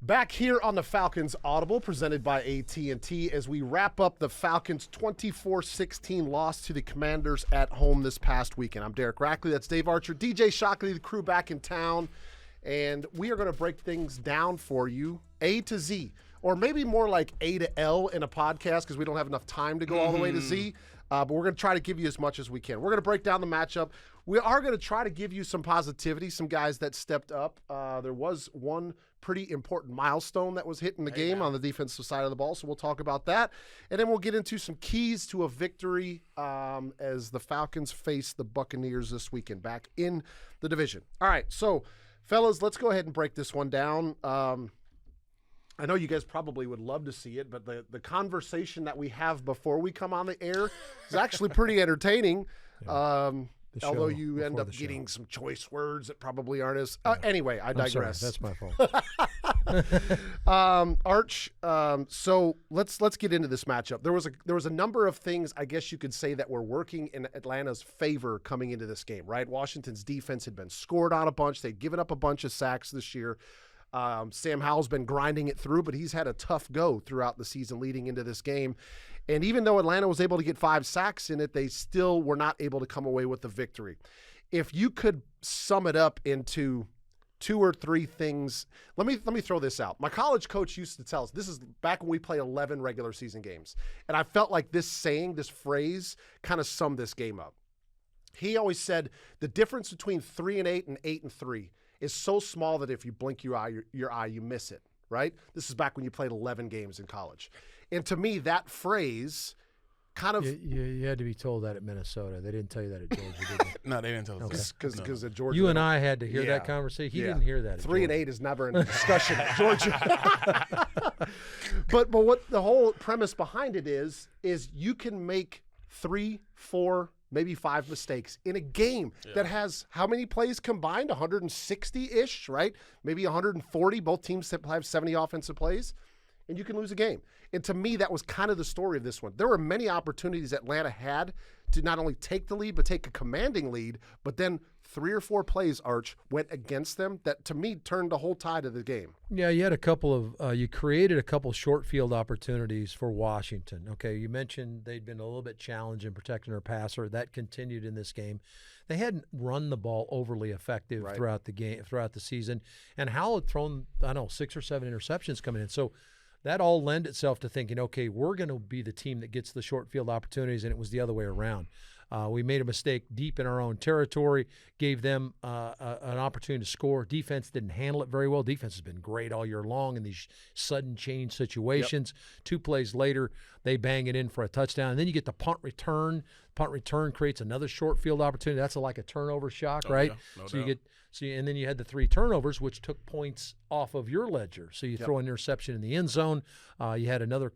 Back here on the Falcons Audible, presented by AT&T, as we wrap up the Falcons' 24-16 loss to the Commanders at home this past weekend. I'm Derek Rackley. That's Dave Archer. DJ Shockley, the crew back in town. And we are going to break things down for you, A to Z. Or maybe more like A to L in a podcast because we don't have enough time to go all the way to Z. But we're going to try to give you as much as we can. We're going to break down the matchup. We are going to try to give you some positivity, some guys that stepped up. There was one pretty important milestone that was hit in the game on the defensive side of the ball, so we'll talk about that. And then we'll get into some keys to a victory as the Falcons face the Buccaneers this weekend back in the division. All right, so, fellas, let's go ahead and break this one down. I know you guys probably would love to see it, but the conversation that we have before we come on the air is actually pretty entertaining. Although you end up getting some choice words that probably aren't as anyway, I digress. That's my fault. Arch, so let's get into this matchup. There was a number of things I guess you could say that were working in Atlanta's favor coming into this game, right? Washington's defense had been scored on a bunch. They'd given up a bunch of sacks this year. Sam Howell's been grinding it through, but he's had a tough go throughout the season leading into this game. And even though Atlanta was able to get 5 sacks in it, they still were not able to come away with the victory. If you could sum it up into 2 or 3 things, let me throw this out. My college coach used to tell us, this is back when we played 11 regular season games, and I felt like this phrase kind of summed this game up. He always said the difference between 3-8 and 8-3 is so small that if you blink your eye, you miss it, right? This is back when you played 11 games in college. And to me, that phrase kind of... You had to be told that at Minnesota. They didn't tell you that at Georgia, did they? No, they didn't tell us that. Because at Georgia... You and I had to hear that conversation. He didn't hear that at 3 and 8 is never in discussion at Georgia. But what the whole premise behind it is you can make 3, 4, maybe 5 mistakes in a game that has how many plays combined? 160-ish, right? Maybe 140. Both teams have 70 offensive plays, and you can lose a game. And to me, that was kind of the story of this one. There were many opportunities Atlanta had to not only take the lead, but take a commanding lead, but then 3 or 4 plays, Arch, went against them that, to me, turned the whole tide of the game. Yeah, you had a couple of you created a couple short field opportunities for Washington. Okay, you mentioned they'd been a little bit challenged in protecting their passer. That continued in this game. They hadn't run the ball overly effective throughout the game, throughout the season. And Howell had thrown, 6 or 7 interceptions coming in. So that all lend itself to thinking, okay, we're going to be the team that gets the short field opportunities, and it was the other way around. We made a mistake deep in our own territory, gave them an opportunity to score. Defense didn't handle it very well. Defense has been great all year long in these sudden change situations. 2 plays later, they bang it in for a touchdown. And then you get the punt return. Punt return creates another short field opportunity. That's like a turnover shock, right? Yeah, no so doubt. And then you had the 3 turnovers, which took points off of your ledger. So you throw an interception in the end zone. You had another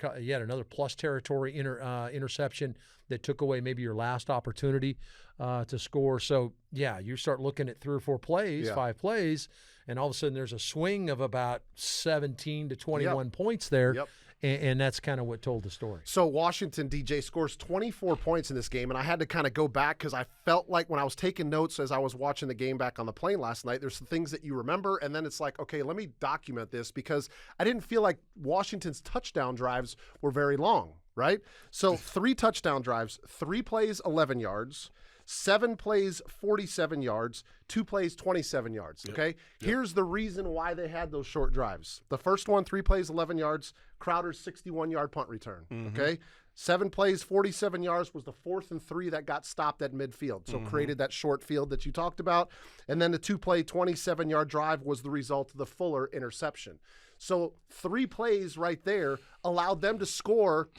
plus territory interception that took away maybe your last opportunity to score. So you start looking at 3 or 4 plays, 5 plays, and all of a sudden there's a swing of about 17 to 21 points there. Yep. And that's kind of what told the story. So Washington, DJ, scores 24 points in this game, and I had to kind of go back because I felt like when I was taking notes as I was watching the game back on the plane last night, there's some things that you remember, and then it's like, okay, let me document this because I didn't feel like Washington's touchdown drives were very long, right? So 3 touchdown drives, 3 plays, 11 yards, 7 plays, 47 yards, 2 plays, 27 yards, okay? Here's the reason why they had those short drives. The first one, 3 plays, 11 yards, Crowder's 61-yard punt return, okay? 7 plays, 47 yards was the 4th and 3 that got stopped at midfield, so created that short field that you talked about. And then the 2-play, 27-yard drive was the result of the Fuller interception. So 3 plays right there allowed them to score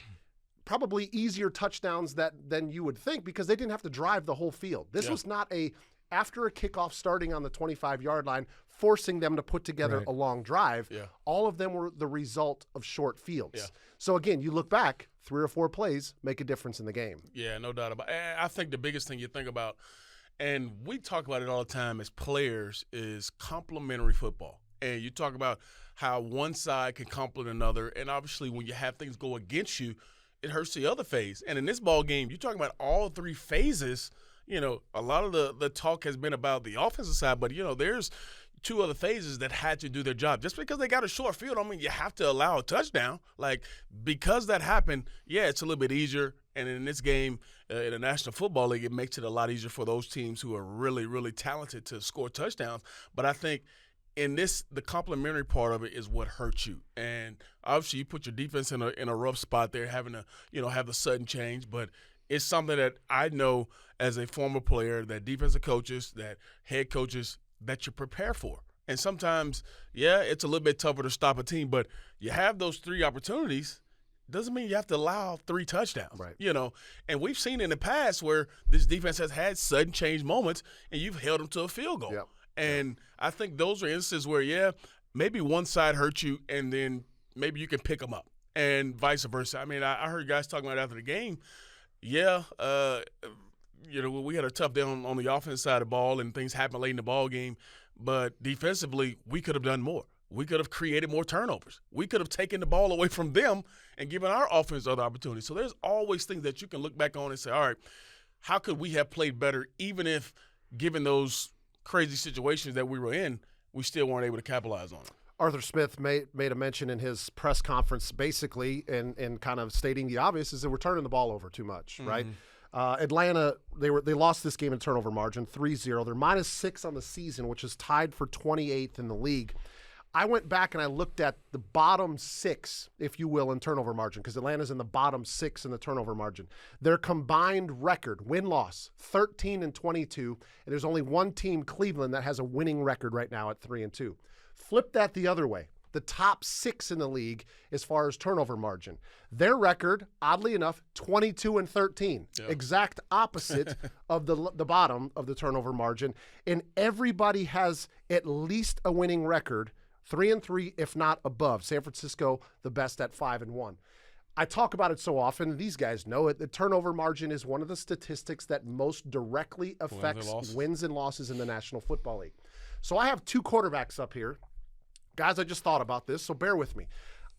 probably easier touchdowns than you would think because they didn't have to drive the whole field. This was not after a kickoff starting on the 25-yard line, forcing them to put together a long drive. All of them were the result of short fields. So again, you look back, 3 or 4 plays make a difference in the game. Yeah, no doubt about it. And I think the biggest thing you think about, and we talk about it all the time as players, is complementary football. And you talk about how one side can complement another, and obviously when you have things go against you, it hurts the other phase. And in this ball game, you're talking about all 3 phases. A lot of the talk has been about the offensive side, but, there's two other phases that had to do their job. Just because they got a short field, I mean, you have to allow a touchdown. Like, because that happened, yeah, it's a little bit easier. And in this game, in the National Football League, it makes it a lot easier for those teams who are really, really talented to score touchdowns. But I think in this, the complementary part of it is what hurts you. And obviously, you put your defense in a rough spot there, having to, have the sudden change. But it's something that I know as a former player, that defensive coaches, that head coaches, that you prepare for. And sometimes, yeah, it's a little bit tougher to stop a team, but you have those 3 opportunities. Doesn't mean you have to allow 3 touchdowns, right? And we've seen in the past where this defense has had sudden change moments, and you've held them to a field goal. Yep. And I think those are instances where, yeah, maybe one side hurts you, and then maybe you can pick them up, and vice versa. I mean, I heard guys talking about after the game, yeah, we had a tough day on the offense side of the ball, and things happened late in the ball game. But defensively, we could have done more. We could have created more turnovers. We could have taken the ball away from them and given our offense other opportunities. So there's always things that you can look back on and say, all right, how could we have played better, even if, given those crazy situations that we were in, we still weren't able to capitalize on it. Arthur Smith made a mention in his press conference, basically, and kind of stating the obvious, is that we're turning the ball over too much, right? Atlanta, they lost this game in turnover margin, 3-0. They're -6 on the season, which is tied for 28th in the league. I went back and I looked at the bottom 6, if you will, in turnover margin, because Atlanta's in the bottom 6 in the turnover margin. Their combined record, win-loss, 13-22, and there's only one team, Cleveland, that has a winning record right now at 3-2. Flip that the other way. The top 6 in the league as far as turnover margin. Their record, oddly enough, 22-13. Yeah. Exact opposite of the bottom of the turnover margin. And everybody has at least a winning record, 3-3, if not above. San Francisco, the best at 5-1. I talk about it so often, these guys know it. The turnover margin is one of the statistics that most directly affects wins and losses in the National Football League. So I have 2 quarterbacks up here. Guys, I just thought about this, so bear with me.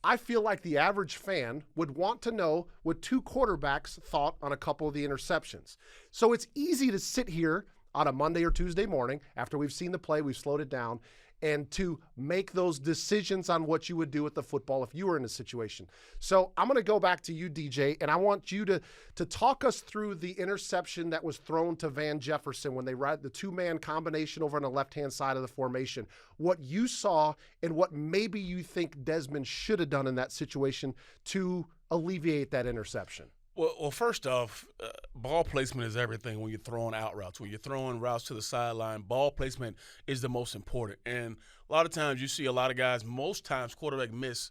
I feel like the average fan would want to know what 2 quarterbacks thought on a couple of the interceptions. So it's easy to sit here on a Monday or Tuesday morning after we've seen the play, we've slowed it down, and to make those decisions on what you would do with the football if you were in a situation. So I'm going to go back to you, DJ, and I want you to talk us through the interception that was thrown to Van Jefferson when they ran the 2-man combination over on the left-hand side of the formation. What you saw and what maybe you think Desmond should have done in that situation to alleviate that interception. Well, first off, ball placement is everything when you're throwing out routes. When you're throwing routes to the sideline, ball placement is the most important. And a lot of times you see a lot of guys, most times quarterback miss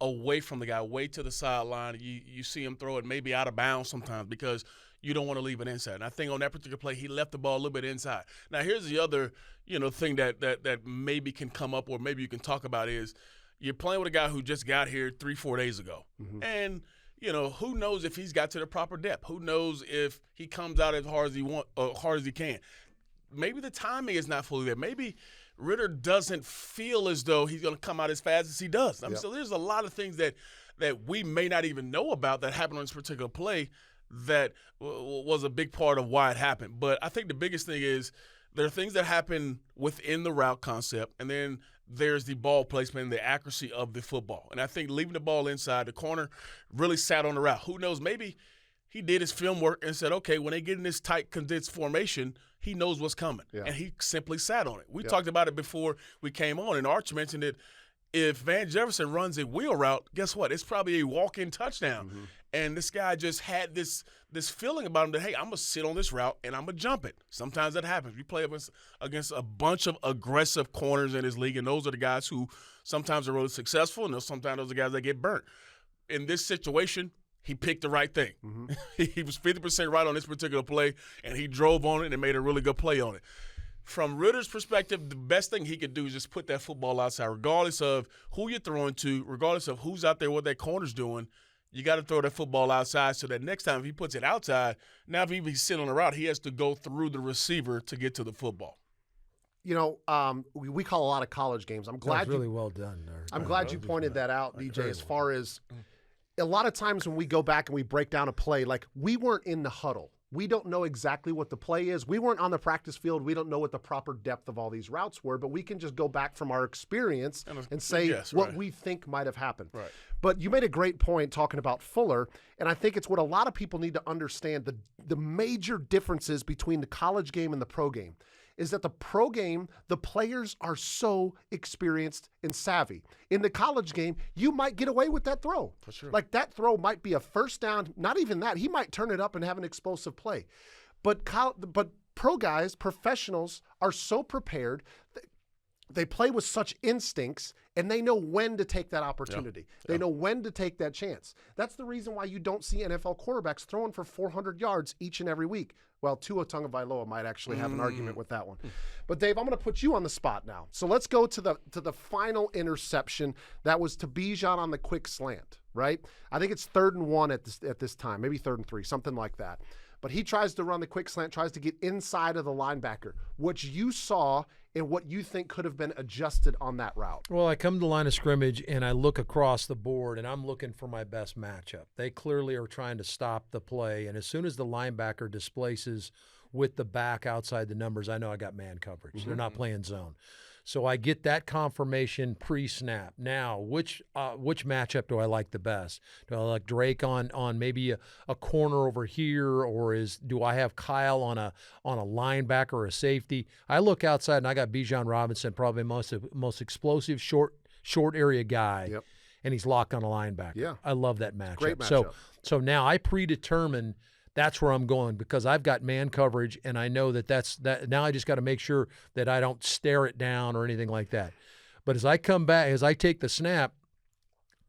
away from the guy, way to the sideline. You see him throw it maybe out of bounds sometimes because you don't want to leave it inside. And I think on that particular play, he left the ball a little bit inside. Now, here's the other thing that maybe can come up or maybe you can talk about is you're playing with a guy who just got here 3-4 days ago. Mm-hmm. And who knows if he's got to the proper depth? Who knows if he comes out as hard as he can? Maybe the timing is not fully there. Maybe Ritter doesn't feel as though he's going to come out as fast as he does. I mean, so there's a lot of things that we may not even know about that happened on this particular play that was a big part of why it happened. But I think the biggest thing is there are things that happen within the route concept, and then there's the ball placement and the accuracy of the football. And I think leaving the ball inside, the corner really sat on the route. Who knows, maybe he did his film work and said, okay, when they get in this tight, condensed formation, he knows what's coming. Yeah. And he simply sat on it. We talked about it before we came on, and Arch mentioned it. If Van Jefferson runs a wheel route, guess what? It's probably a walk-in touchdown. Mm-hmm. And this guy just had this feeling about him that, hey, I'm going to sit on this route and I'm going to jump it. Sometimes that happens. We play against a bunch of aggressive corners in this league, and those are the guys who sometimes are really successful, and sometimes those are the guys that get burnt. In this situation, he picked the right thing. Mm-hmm. He was 50% right on this particular play, and he drove on it and made a really good play on it. From Ritter's perspective, the best thing he could do is just put that football outside, regardless of who you're throwing to, regardless of who's out there, what that corner's doing. You got to throw that football outside so that next time if he puts it outside, now if he's sitting on the route, he has to go through the receiver to get to the football. We call a lot of college games. I'm glad really well done there. I'm glad you pointed that out, DJ, as far as a lot of times when we go back and we break down a play, like we weren't in the huddle we don't know exactly what the play is. We weren't on the practice field. We don't know what the proper depth of all these routes were, but we can just go back from our experience and say what we think might have happened. Right. But you made a great point talking about Fuller, and I think it's what a lot of people need to understand, the major differences between the college game and the pro game. Is that the pro game, the players are so experienced and savvy. In the college game, you might get away with that throw. For sure. Like that throw might be a first down, not even that. He might turn it up and have an explosive play. But pro guys, professionals, are so prepared. They play with such instincts, and they know when to take that opportunity. They know when to take that chance. That's the reason why you don't see NFL quarterbacks throwing for 400 yards each and every week. Well, Tua Tagovailoa might actually have an argument with that one. But Dave, I'm going to put you on the spot now. So let's go to the final interception. That was to Bijan on the quick slant, right? I think it's 3rd and 1 at this time, maybe 3rd and 3, something like that. But he tries to run the quick slant, tries to get inside of the linebacker. What you saw and what you think could have been adjusted on that route. Well, I come to the line of scrimmage, and I look across the board, and I'm looking for my best matchup. They clearly are trying to stop the play, and as soon as the linebacker displaces with the back outside the numbers, I know I got man coverage. They're not playing zone. So I get that confirmation pre-snap. Now, which matchup do I like the best? Do I like Drake on maybe a corner over here, or do I have Kyle on a linebacker or a safety? I look outside and I got Bijan Robinson, probably most explosive short area guy, and he's locked on a linebacker. Yeah. I love that matchup. Great matchup. So now I predetermine that's where I'm going because I've got man coverage, and I know that. Now I just got to make sure that I don't stare it down or anything like that. But as I come back, as I take the snap,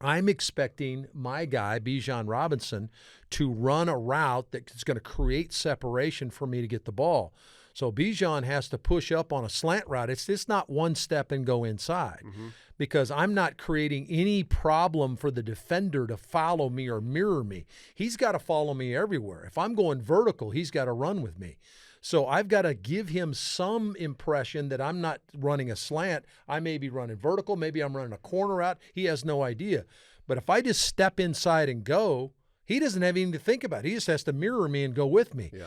I'm expecting my guy, Bijan Robinson, to run a route that's going to create separation for me to get the ball. So Bijan has to push up on a slant route. It's just not one step and go inside because I'm not creating any problem for the defender to follow me or mirror me. He's got to follow me everywhere. If I'm going vertical, he's got to run with me. So I've got to give him some impression that I'm not running a slant. I may be running vertical. Maybe I'm running a corner route. He has no idea. But if I just step inside and go, he doesn't have anything to think about. He just has to mirror me and go with me. Yeah.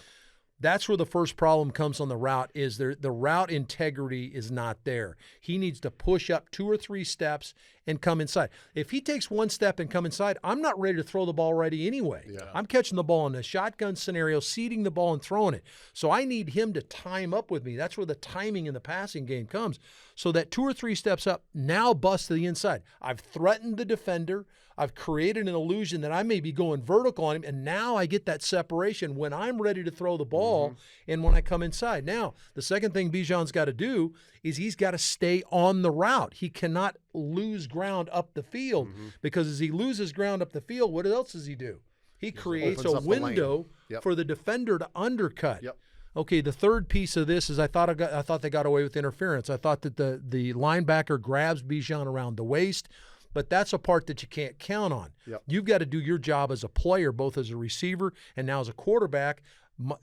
That's where the first problem comes on the route is the route integrity is not there. He needs to push up 2 or 3 steps and come inside. If he takes 1 step and come inside, I'm not ready to throw the ball ready anyway. Yeah. I'm catching the ball in a shotgun scenario, seeding the ball and throwing it. So I need him to time up with me. That's where the timing in the passing game comes. So that 2 or 3 steps up, now bust to the inside. I've threatened the defender. I've created an illusion that I may be going vertical on him, and now I get that separation when I'm ready to throw the ball and when I come inside. Now, the second thing Bijan's got to do is he's got to stay on the route. He cannot lose ground up the field because as he loses ground up the field, what else does he do? He creates a window for the defender to undercut. Yep. Okay, the third piece of this is I thought they got away with interference. I thought that the linebacker grabs Bijan around the waist. But that's a part that you can't count on. Yep. You've got to do your job as a player, both as a receiver and now as a quarterback.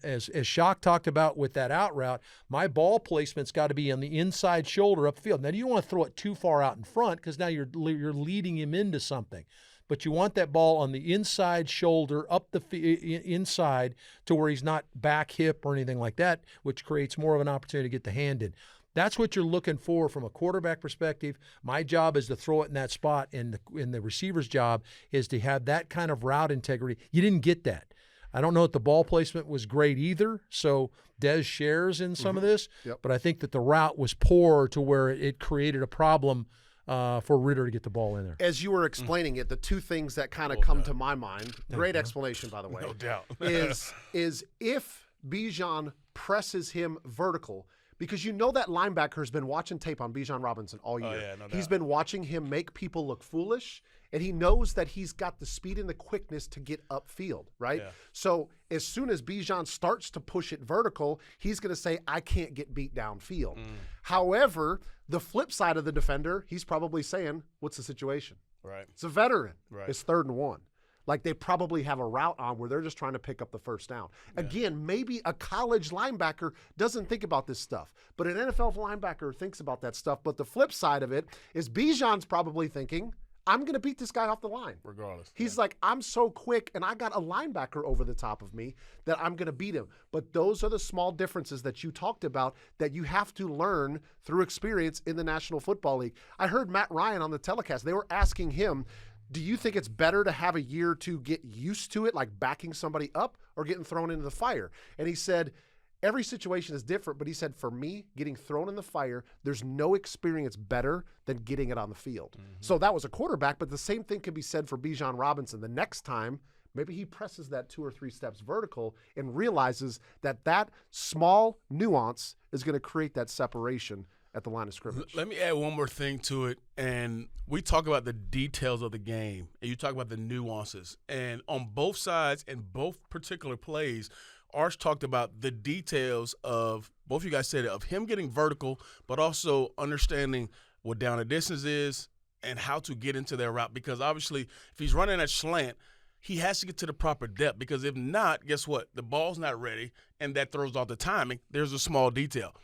As Shock talked about with that out route, my ball placement's got to be on the inside shoulder upfield. Now, you don't want to throw it too far out in front because now you're leading him into something. But you want that ball on the inside shoulder, up the inside to where he's not back hip or anything like that, which creates more of an opportunity to get the hand in. That's what you're looking for from a quarterback perspective. My job is to throw it in that spot, and the receiver's job is to have that kind of route integrity. You didn't get that. I don't know if the ball placement was great either, so Dez shares in some of this, but I think that the route was poor to where it created a problem for Ritter to get the ball in there. As you were explaining it, the two things that kind of come to my mind, great explanation, by the way, no doubt, is if Bijan presses him vertical, because you know that linebacker has been watching tape on Bijan Robinson all year. Oh, yeah, no doubt. He's been watching him make people look foolish, and he knows that he's got the speed and the quickness to get upfield, right? Yeah. So as soon as Bijan starts to push it vertical, he's going to say, I can't get beat downfield. However, the flip side of the defender, he's probably saying, what's the situation? Right. It's a veteran. Right. It's 3rd and 1. Like they probably have a route on where they're just trying to pick up the first down. Yeah. Again, maybe a college linebacker doesn't think about this stuff, but an NFL linebacker thinks about that stuff. But the flip side of it is Bijan's probably thinking, I'm going to beat this guy off the line. Regardless. He's like, I'm so quick, and I got a linebacker over the top of me that I'm going to beat him. But those are the small differences that you talked about that you have to learn through experience in the National Football League. I heard Matt Ryan on the telecast. They were asking him, do you think it's better to have a year to get used to it, like backing somebody up, or getting thrown into the fire? And he said, every situation is different, but he said, for me, getting thrown in the fire, there's no experience better than getting it on the field. Mm-hmm. So that was a quarterback, but the same thing can be said for Bijan Robinson. The next time, maybe he presses that 2 or 3 steps vertical and realizes that that small nuance is going to create that separation at the line of scrimmage. Let me add one more thing to it. And we talk about the details of the game, and you talk about the nuances. And on both sides and both particular plays, Arch talked about the details of, both you guys said it, of him getting vertical, but also understanding what down and distance is and how to get into their route. Because obviously, if he's running at slant, he has to get to the proper depth. Because if not, guess what? The ball's not ready, and that throws off the timing. There's a small detail.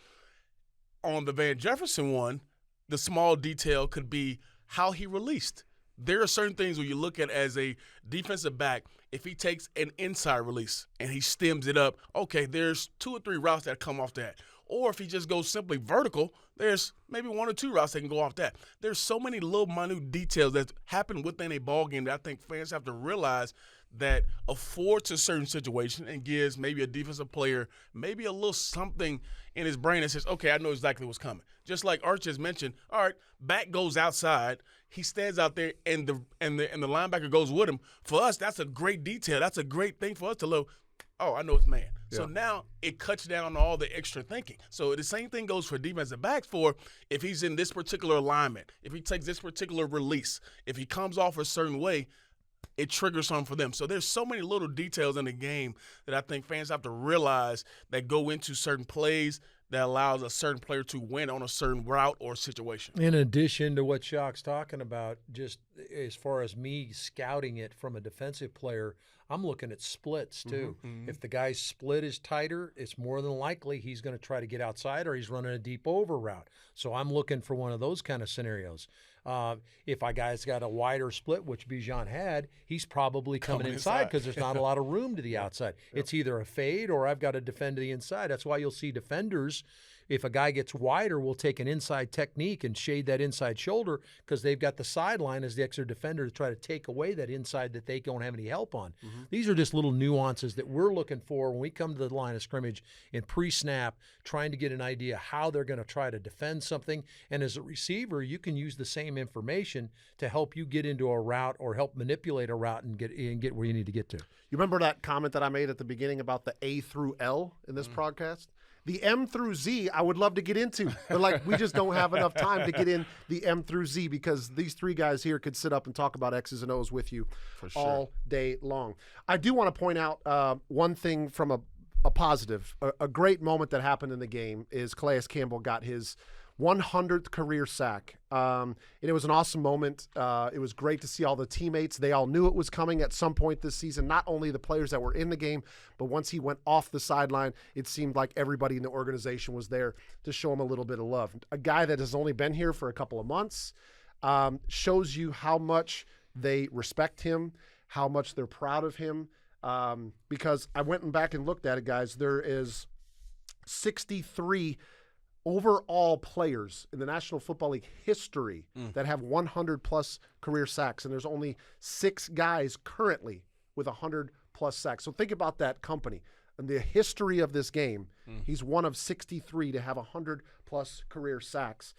On the Van Jefferson one, the small detail could be how he released. There are certain things where you look at as a defensive back, if he takes an inside release and he stems it up, okay, there's 2 or 3 routes that come off that. Or if he just goes simply vertical, there's maybe 1 or 2 routes that can go off that. There's so many little minute details that happen within a ball game that I think fans have to realize that affords a certain situation and gives maybe a defensive player maybe a little something in his brain that says, okay, I know exactly what's coming. Just like Arch has mentioned, all right, back goes outside, he stands out there, and the linebacker goes with him. For us, that's a great detail. That's a great thing for us to know, oh, I know it's man. Yeah. So now it cuts down on all the extra thinking. So the same thing goes for defensive backs for if he's in this particular alignment, if he takes this particular release, if he comes off a certain way, it triggers something for them. So there's so many little details in the game that I think fans have to realize that go into certain plays that allows a certain player to win on a certain route or situation. In addition to what Shock's talking about, just as far as me scouting it from a defensive player, I'm looking at splits too. Mm-hmm. If the guy's split is tighter, it's more than likely he's going to try to get outside or he's running a deep over route. So I'm looking for one of those kind of scenarios. If a guy's got a wider split, which Bijan had, he's probably coming inside because there's not a lot of room to the outside. Yep. It's either a fade or I've got to defend to the inside. That's why you'll see defenders, if a guy gets wider, will take an inside technique and shade that inside shoulder because they've got the sideline as the extra defender to try to take away that inside that they don't have any help on. Mm-hmm. These are just little nuances that we're looking for when we come to the line of scrimmage in pre-snap, trying to get an idea how they're going to try to defend something. And as a receiver, you can use the same information to help you get into a route or help manipulate a route and get where you need to get to. You remember that comment that I made at the beginning about the A through L in this podcast? The M through Z, I would love to get into, but we just don't have enough time to get in the M through Z because these 3 guys here could sit up and talk about X's and O's with you all day long. I do want to point out one thing from a positive, a great moment that happened in the game is Calais Campbell got his 100th career sack. And it was an awesome moment. It was great to see all the teammates. They all knew it was coming at some point this season, not only the players that were in the game, but once he went off the sideline, it seemed like everybody in the organization was there to show him a little bit of love. A guy that has only been here for a couple of months shows you how much they respect him, how much they're proud of him. Because I went back and looked at it, guys. There is 63 overall players in the National Football League history that have 100-plus career sacks, and there's only 6 guys currently with 100-plus sacks. So think about that company. In the history of this game, he's one of 63 to have 100-plus career sacks.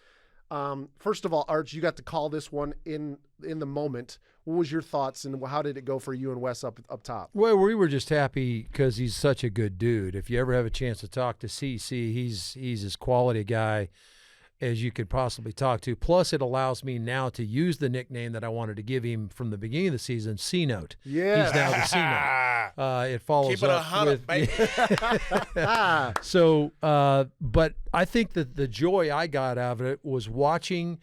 First of all, Arch, you got to call this one in the moment. What was your thoughts, and how did it go for you and Wes up top? Well, we were just happy because he's such a good dude. If you ever have a chance to talk to CC, he's as quality a guy as you could possibly talk to. Plus, it allows me now to use the nickname that I wanted to give him from the beginning of the season, C-Note. Yeah. He's now the C-Note. It follows Keep it up 100, baby. So, but I think that the joy I got out of it was watching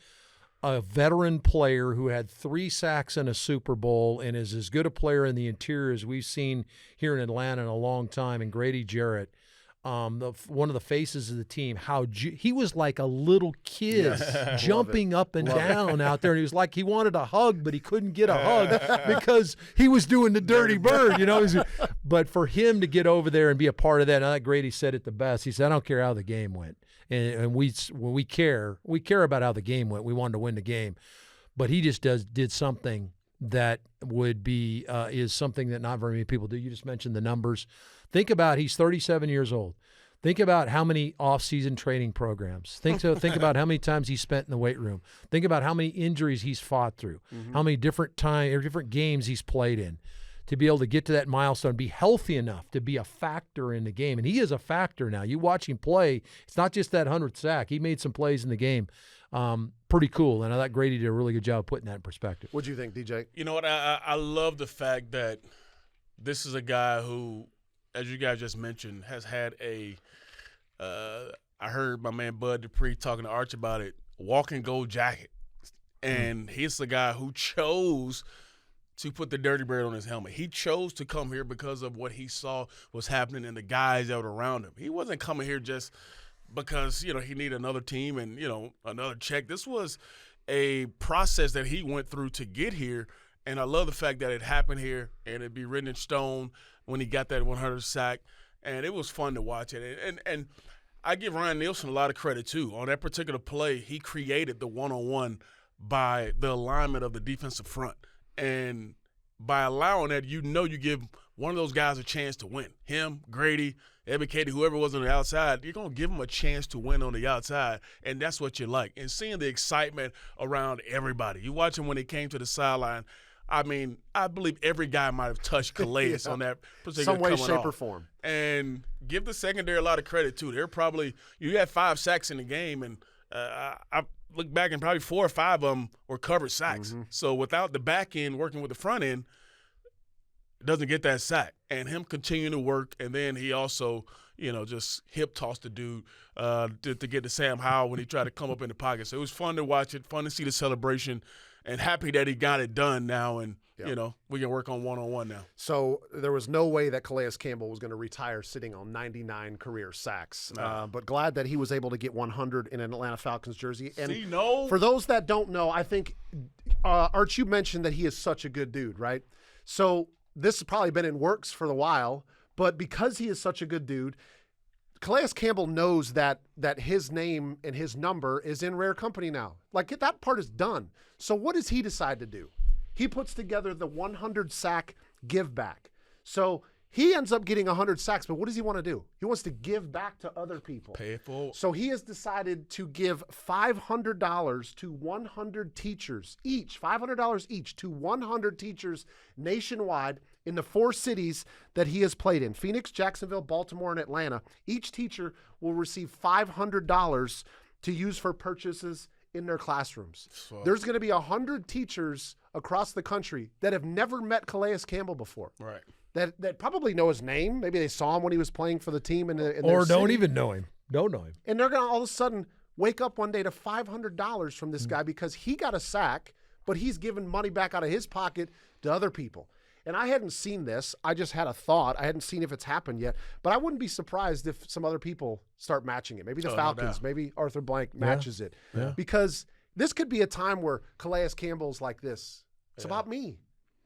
a veteran player who had 3 sacks in a Super Bowl and is as good a player in the interior as we've seen here in Atlanta in a long time, and Grady Jarrett, one of the faces of the team, how he was like a little kid jumping up and down out there. And he was like he wanted a hug, but he couldn't get a hug because he was doing the dirty bird, you know. But for him to get over there and be a part of that, and I think Grady said it the best. He said, I don't care how the game went. And when we care about how the game went. We wanted to win the game. But he just did something that would be is something that not very many people do. You just mentioned the numbers. Think about he's 37 years old. Think about how many off-season training programs. Think about how many times he's spent in the weight room. Think about how many injuries he's fought through, how many different games he's played in to be able to get to that milestone, be healthy enough to be a factor in the game. And he is a factor now. You watch him play, it's not just that 100th sack. He made some plays in the game. Pretty cool. And I thought Grady did a really good job of putting that in perspective. What do you think, DJ? You know what? I love the fact that this is a guy who, as you guys just mentioned, has had I heard my man Bud Dupree talking to Arch about it, walk and gold jacket. And he's the guy who chose to put the dirty bird on his helmet. He chose to come here because of what he saw was happening and the guys that were around him. He wasn't coming here just because, he needed another team and, another check. This was a process that he went through to get here. And I love the fact that it happened here and it'd be written in stone when he got that 100 sack. And it was fun to watch it. And I give Ryan Nielsen a lot of credit, too. On that particular play, he created the one-on-one by the alignment of the defensive front. And by allowing that, you give one of those guys a chance to win. Him, Grady, Evan Katie, whoever was on the outside, you're going to give him a chance to win on the outside, and that's what you like. And seeing the excitement around everybody. You watch him when he came to the sideline. I mean, I believe every guy might have touched Calais on that particular some way, coming shape, off. or form. And give the secondary a lot of credit, too. They're probably – you had 5 sacks in the game, and I look back and probably 4 or 5 of them were covered sacks. So without the back end working with the front end, it doesn't get that sack. And him continuing to work, and then he also, just hip-tossed the dude to get to Sam Howell when he tried to come up in the pocket. So it was fun to watch it, fun to see the celebration, and happy that he got it done now. And, we can work on one-on-one now. So there was no way that Calais Campbell was going to retire sitting on 99 career sacks. But glad that he was able to get 100 in an Atlanta Falcons jersey. And for those that don't know, I think, Art, you mentioned that he is such a good dude, right? So this has probably been in works for a while, but because he is such a good dude, Calais Campbell knows that his name and his number is in rare company now. Like, that part is done. So what does he decide to do? He puts together the 100 sack give back. So he ends up getting 100 sacks, but what does he want to do? He wants to give back to other people. Pay it forward. So he has decided to give $500 to 100 teachers each, $500 each to 100 teachers nationwide in the 4 cities that he has played in: Phoenix, Jacksonville, Baltimore, and Atlanta. Each teacher will receive $500 to use for purchases in their classrooms. There's going to be 100 teachers across the country that have never met Calais Campbell before. Right. That probably know his name. Maybe they saw him when he was playing for the team in their or don't city. Even know him. Don't know him. And they're going to all of a sudden wake up one day to $500 from this guy because he got a sack, but he's giving money back out of his pocket to other people. And I hadn't seen this. I just had a thought. I hadn't seen if it's happened yet. But I wouldn't be surprised if some other people start matching it. Maybe the Falcons, maybe Arthur Blank matches it. Yeah. Because this could be a time where Calais Campbell's like this. It's about me.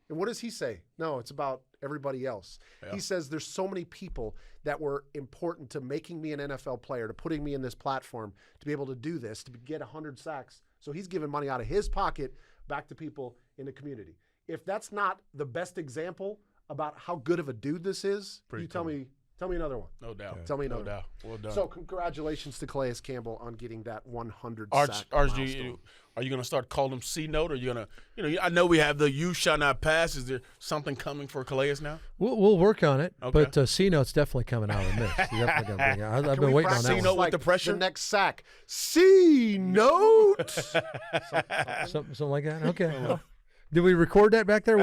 And what does he say? No, it's about everybody else. Yeah. He says there's so many people that were important to making me an NFL player, to putting me in this platform, to be able to do this, to get 100 sacks. So he's giving money out of his pocket back to people in the community. If that's not the best example about how good of a dude this is, tell me another one. No doubt. Okay. Tell me another. No doubt. Well done. So congratulations to Calais Campbell on getting that 100 Arch, sack are milestone. You going to start calling him C-Note? Or are you going to, I know we have the "you shall not pass." Is there something coming for Calais now? We'll work on it. Okay. But C-Note's definitely coming out of the mix. Definitely gonna bring it. I've been waiting on that C-Note one. with the pressure? The next sack. C-Note. Something like that? Okay. Did we record that back there?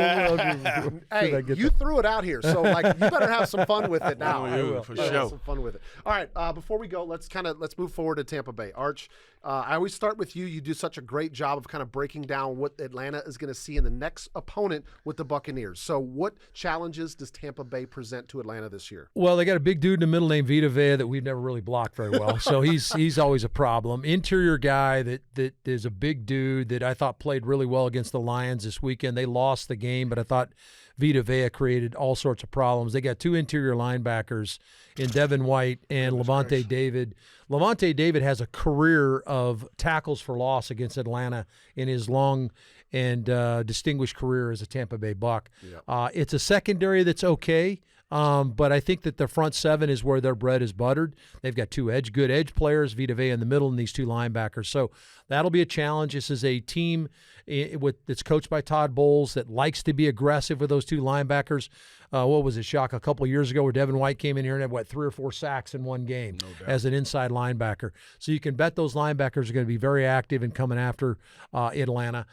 Hey, you threw it out here, so like you better have some fun with it now. I will, for sure. Have some fun with it. All right, before we go, let's move forward to Tampa Bay. Arch, I always start with you. You do such a great job of kind of breaking down what Atlanta is going to see in the next opponent with the Buccaneers. So, what challenges does Tampa Bay present to Atlanta this year? Well, they got a big dude in the middle named Vita Vea that we've never really blocked very well, so he's always a problem. Interior guy that is a big dude that I thought played really well against the Lions this weekend. They lost the game, but I thought Vita Vea created all sorts of problems. They got two interior linebackers in Devin White and Levante David. Levante David has a career of tackles for loss against Atlanta in his long and distinguished career as a Tampa Bay Buck. Yep. It's a secondary that's okay. But I think that the front seven is where their bread is buttered. They've got two good edge players, Vita Vea in the middle, and these two linebackers. So that'll be a challenge. This is a team that's coached by Todd Bowles that likes to be aggressive with those two linebackers. What was it, Shock, a couple of years ago where Devin White came in here and had, 3 or 4 sacks in one game as an inside linebacker. So you can bet those linebackers are going to be very active in coming after Atlanta.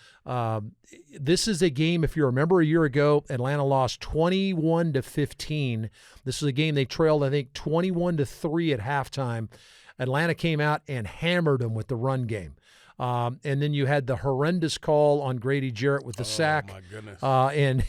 This is a game, if you remember a year ago, Atlanta lost 21-15. This is a game they trailed, I think, 21-3 at halftime. Atlanta came out and hammered them with the run game. And then you had the horrendous call on Grady Jarrett with the sack. My goodness. And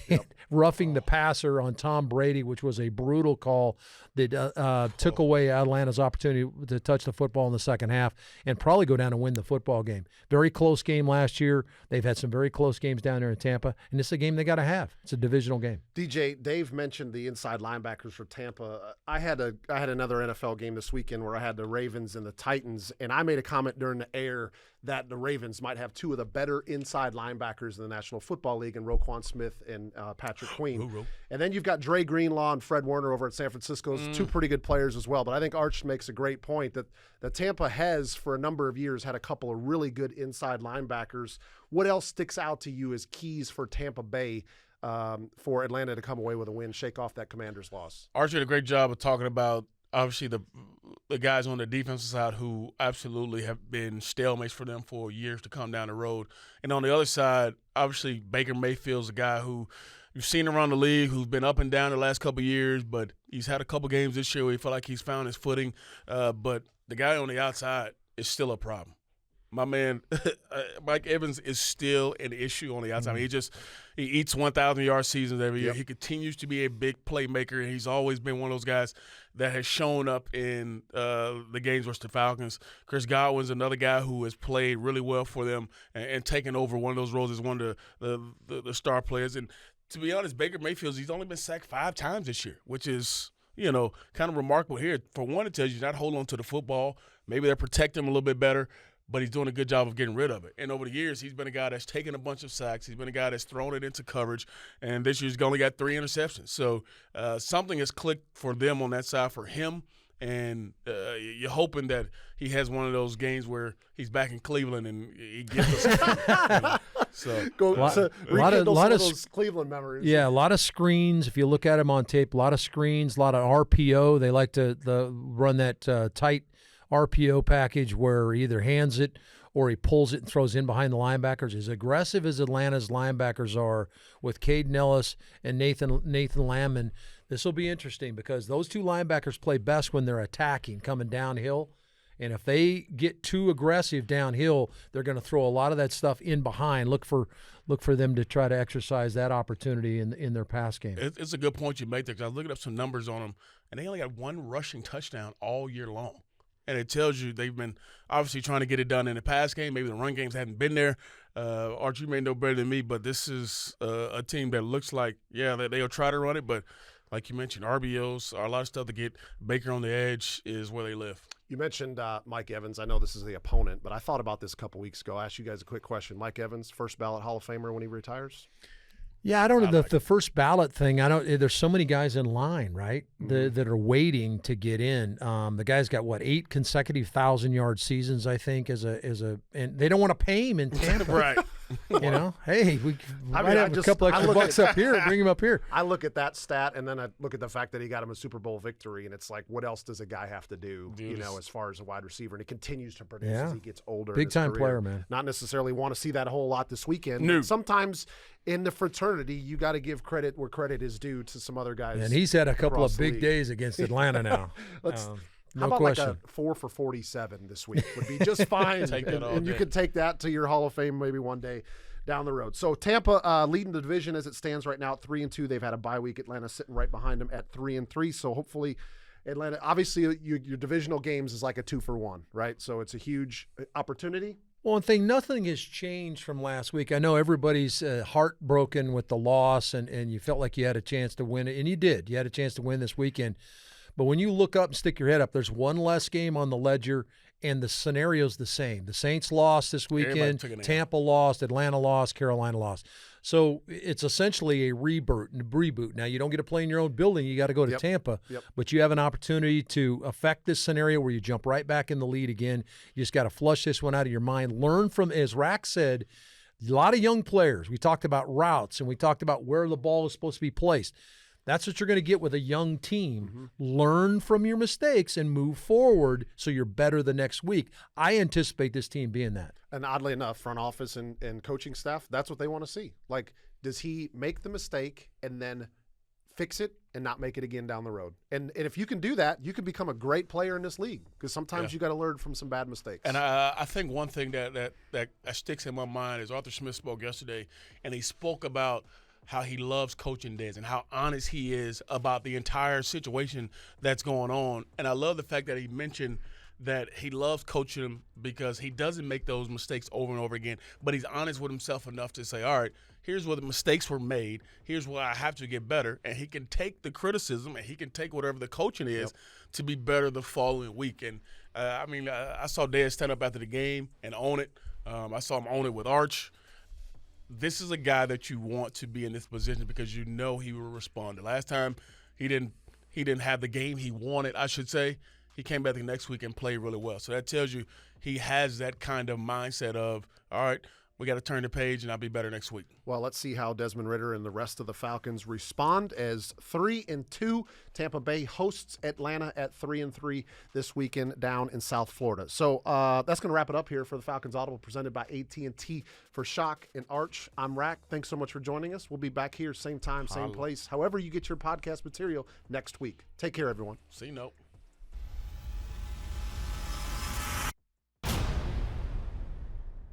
roughing the passer on Tom Brady, which was a brutal call that took away Atlanta's opportunity to touch the football in the second half and probably go down and win the football game. Very close game last year. They've had some very close games down there in Tampa, and this is a game they got to have. It's a divisional game. DJ, Dave mentioned the inside linebackers for Tampa. I had another NFL game this weekend where I had the Ravens and the Titans, and I made a comment during the air that the Ravens might have two of the better inside linebackers in the National Football League in Roquan Smith and Patrick Queen. And then you've got Dre Greenlaw and Fred Warner over at San Francisco, two pretty good players as well. But I think Arch makes a great point that Tampa has, for a number of years, had a couple of really good inside linebackers. What else sticks out to you as keys for Tampa Bay for Atlanta to come away with a win, shake off that Commanders loss? Arch did a great job of talking about, obviously, the guys on the defensive side who absolutely have been stalemates for them for years to come down the road. And on the other side, obviously, Baker Mayfield's a guy who you've seen around the league who's been up and down the last couple of years, but he's had a couple games this year where he felt like he's found his footing. But the guy on the outside is still a problem. My man, Mike Evans is still an issue on the outside. I mean, he eats 1,000-yard seasons every year. He continues to be a big playmaker, and he's always been one of those guys that has shown up in the games versus the Falcons. Chris Godwin's another guy who has played really well for them and taken over one of those roles as one of the star players. And to be honest, Baker Mayfield, he's only been sacked 5 times this year, which is, kind of remarkable here. For one, it tells you not hold on to the football. Maybe they're protecting him a little bit better, but he's doing a good job of getting rid of it. And over the years, he's been a guy that's taken a bunch of sacks. He's been a guy that's thrown it into coverage, and this year he's only got 3 interceptions. So something has clicked for them on that side for him, and you're hoping that he has one of those games where he's back in Cleveland and he gives us So a lot of those Cleveland memories. Yeah, a lot of screens. If you look at him on tape, a lot of screens, a lot of RPO. They like to run that tight RPO package where he either hands it or he pulls it and throws in behind the linebackers. As aggressive as Atlanta's linebackers are with Caden Ellis and Nathan Lamman, this will be interesting because those two linebackers play best when they're attacking, coming downhill. And if they get too aggressive downhill, they're going to throw a lot of that stuff in behind. Look for them to try to exercise that opportunity in their pass game. It's a good point you make there because I was looking up some numbers on them, and they only got 1 rushing touchdown all year long. And it tells you they've been obviously trying to get it done in the pass game. Maybe the run games hadn't been there. Arch, you may know better than me, but this is a team that looks like, they'll try to run it. But like you mentioned, RBOs, a lot of stuff to get Baker on the edge is where they live. You mentioned Mike Evans. I know this is the opponent, but I thought about this a couple weeks ago. I asked you guys a quick question. Mike Evans, first ballot Hall of Famer when he retires? Yeah, I don't know the first ballot thing. There's so many guys in line, right? Mm-hmm. That are waiting to get in. The guy's got 8 consecutive 1,000-yard seasons, I think, and they don't want to pay him in Tampa. Right. You know, hey, we might have a couple extra bucks up here. Bring him up here. I look at that stat, and then I look at the fact that he got him a Super Bowl victory, and it's like, what else does a guy have to do, you know, as far as a wide receiver? And he continues to produce as he gets older. Big-time player, man. Not necessarily want to see that a whole lot this weekend. No. Sometimes in the fraternity, you got to give credit where credit is due to some other guys. And he's had a couple of big days against Atlanta now. How about like a 4 for 47 this week would be just fine. And you could take that to your Hall of Fame maybe one day down the road. So Tampa leading the division as it stands right now at 3-2. They've had a bye week. Atlanta sitting right behind them at 3-3. So hopefully Atlanta, obviously your divisional games is like a 2-for-1, right? So it's a huge opportunity. Well, and nothing has changed from last week. I know everybody's heartbroken with the loss, and you felt like you had a chance to win it, and you did. You had a chance to win this weekend. But when you look up and stick your head up, there's one less game on the ledger, and the scenario's the same. The Saints lost this weekend, Tampa lost, Atlanta lost, Carolina lost. So it's essentially a reboot. Now, you don't get to play in your own building. You got to go to Tampa. But you have an opportunity to affect this scenario where you jump right back in the lead again. You just got to flush this one out of your mind. Learn from, as Rack said, a lot of young players. We talked about routes, and we talked about where the ball is supposed to be placed. That's what you're going to get with a young team. Learn from your mistakes and move forward so you're better the next week. I anticipate this team being that. And oddly enough, front office and coaching staff, that's what they want to see. Like, does he make the mistake and then fix it and not make it again down the road? And if you can do that, you can become a great player in this league, because sometimes you got to learn from some bad mistakes. And I think one thing that sticks in my mind is Arthur Smith spoke yesterday, and he spoke about how he loves coaching Dez and how honest he is about the entire situation that's going on. And I love the fact that he mentioned that he loves coaching him because he doesn't make those mistakes over and over again, but he's honest with himself enough to say, all right, here's where the mistakes were made. Here's where I have to get better. And he can take the criticism and he can take whatever the coaching is to be better the following week. And, I saw Dez stand up after the game and own it. I saw him own it with Arch. This is a guy that you want to be in this position because you know he will respond. The last time he didn't have the game he wanted, I should say. He came back the next week and played really well. So that tells you he has that kind of mindset of, all right, we got to turn the page and I'll be better next week. Well, let's see how Desmond Ridder and the rest of the Falcons respond as 3-2. Tampa Bay hosts Atlanta at 3-3 this weekend down in South Florida. So that's going to wrap it up here for the Falcons Audible presented by AT&T. For Shock and Arch, I'm Rack. Thanks so much for joining us. We'll be back here same time, same place. However you get your podcast material next week. Take care, everyone. See you.